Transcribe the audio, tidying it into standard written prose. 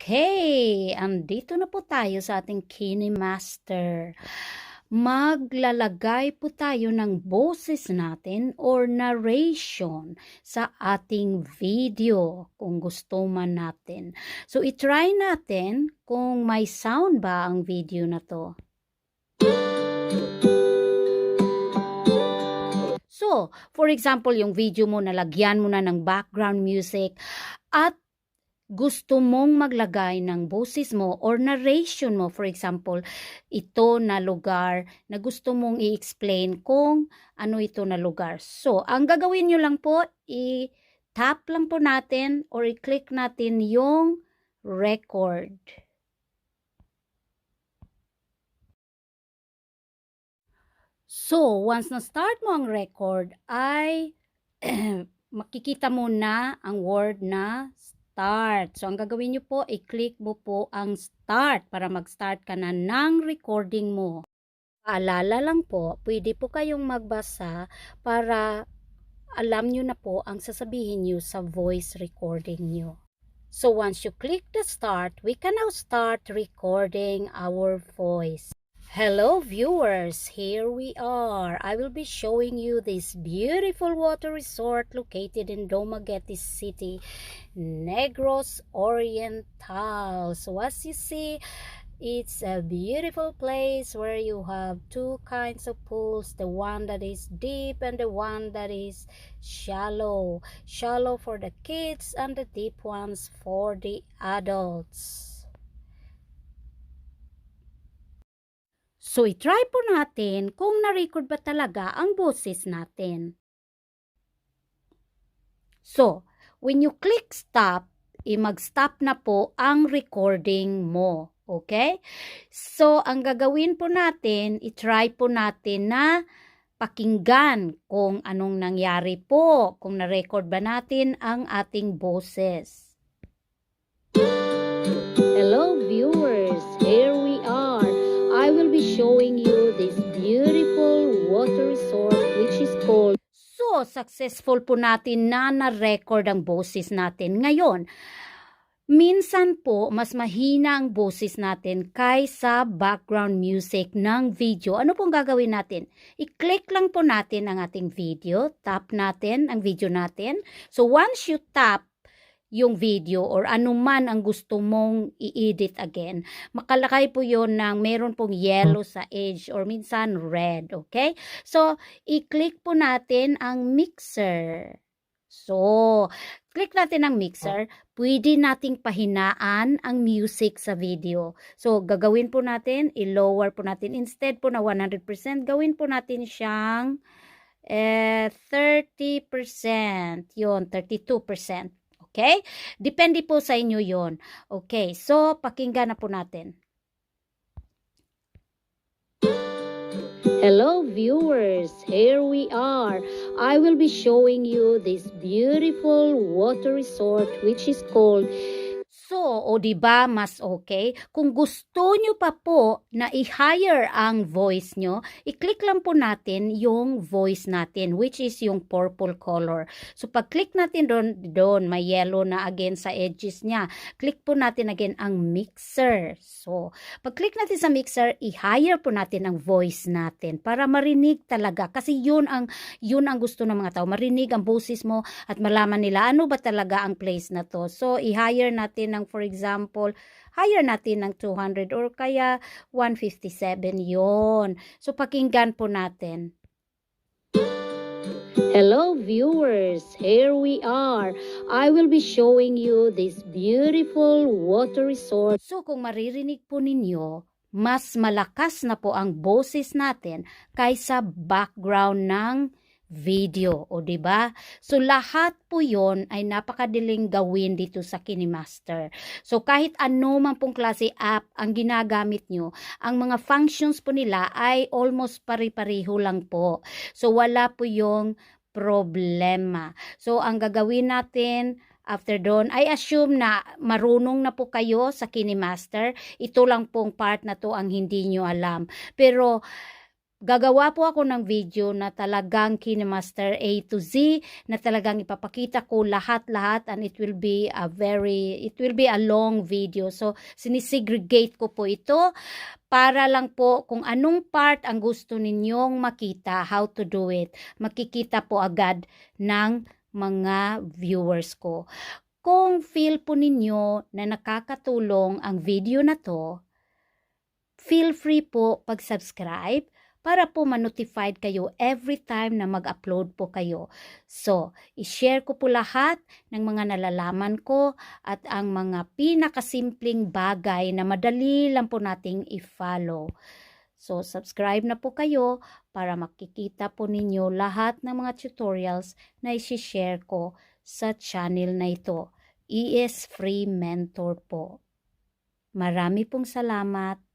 Okay, andito na po tayo sa ating KineMaster. Maglalagay po tayo ng boses natin or narration sa ating video kung gusto man natin. So, itry natin kung may sound ba ang video na to. So, for example, yung video mo, nalagyan mo na ng background music at gusto mong maglagay ng boses mo or narration mo, for example, ito na lugar na gusto mong i-explain kung ano ito na lugar. So, ang gagawin nyo lang po, i-tap lang po natin or i-click natin yung record. So, once na-start mo ang record, ay makikita mo na ang word na start. So, ang gagawin nyo po, i-click mo po ang start para mag-start ka na ng recording mo. Paalala lang po, pwede po kayong magbasa para alam nyo na po ang sasabihin nyo sa voice recording nyo. So, once you click the start, we can now start recording our voice. Hello viewers, here we are. I will be showing you this beautiful water resort located in Dumaguete City, Negros Oriental. So as you see, it's a beautiful place where you have two kinds of pools, the one that is deep and the one that is shallow. Shallow for the kids and the deep ones for the adults. So, i-try po natin kung na-record ba talaga ang boses natin. So, when you click stop, mag-stop na po ang recording mo. Okay? So, ang gagawin po natin, i-try po natin na pakinggan kung anong nangyari po, kung na-record ba natin ang ating boses. Hello viewers, here we are. I will be showing you this beautiful water resort which is called. So, successful po natin na na-record ang boses natin. Ngayon, minsan po, mas mahina ang boses natin kaysa background music ng video. Ano pong gagawin natin? I-click lang po natin ang ating video. Tap natin ang video natin. So, once you tap yung video or anuman ang gusto mong i-edit again, makalakay po yon ng meron pong yellow sa edge or minsan red, okay? So, i-click po natin ang mixer. So, click natin ang mixer, pwede nating pahinaan ang music sa video. So, gagawin po natin, i-lower po natin, instead po na 100%, gawin po natin siyang 30%, yon 32%. Okay? Depende po sa inyo yon. Okay, so pakinggan na po natin. Hello viewers, here we are. I will be showing you this beautiful water resort which is called. So, o diba mas okay? Kung gusto nyo pa po na i-hire ang voice nyo, i-click lang po natin yung voice natin, which is yung purple color. So, pag-click natin doon, may yellow na again sa edges niya. Click po natin again ang mixer. So, pag-click natin sa mixer, i-hire po natin ang voice natin para marinig talaga. Kasi yun ang gusto ng mga tao. Marinig ang boses mo at malaman nila ano ba talaga ang place na to. So, i-hire natin ng, for example, hire natin ng 200 or kaya 157 yon. So, pakinggan po natin. Hello viewers, here we are. I will be showing you this beautiful water resort. So, kung maririnig po ninyo, mas malakas na po ang boses natin kaysa background ng video, o diba? So, lahat po yon ay napakadaling gawin dito sa KineMaster. So, kahit ano man pong klase app ang ginagamit nyo, ang mga functions po nila ay almost pari-pariho lang po. So, wala po yung problema. So, ang gagawin natin after doon, I assume na marunong na po kayo sa KineMaster. Ito lang pong part na to ang hindi nyo alam. Pero, gagawa po ako ng video na talagang KineMaster A to Z, na talagang ipapakita ko lahat-lahat, and it will be a long video. So, sinisegregate ko po ito para lang po kung anong part ang gusto ninyong makita, how to do it. Makikita po agad ng mga viewers ko. Kung feel po ninyo na nakakatulong ang video na to, feel free po pag-subscribe para po ma-notified kayo every time na mag-upload po kayo. So, i-share ko po lahat ng mga nalalaman ko at ang mga pinakasimpleng bagay na madali lang po nating i-follow. So, subscribe na po kayo para makikita po ninyo lahat ng mga tutorials na i-share ko sa channel na ito. ES Free Mentor po. Marami pong salamat.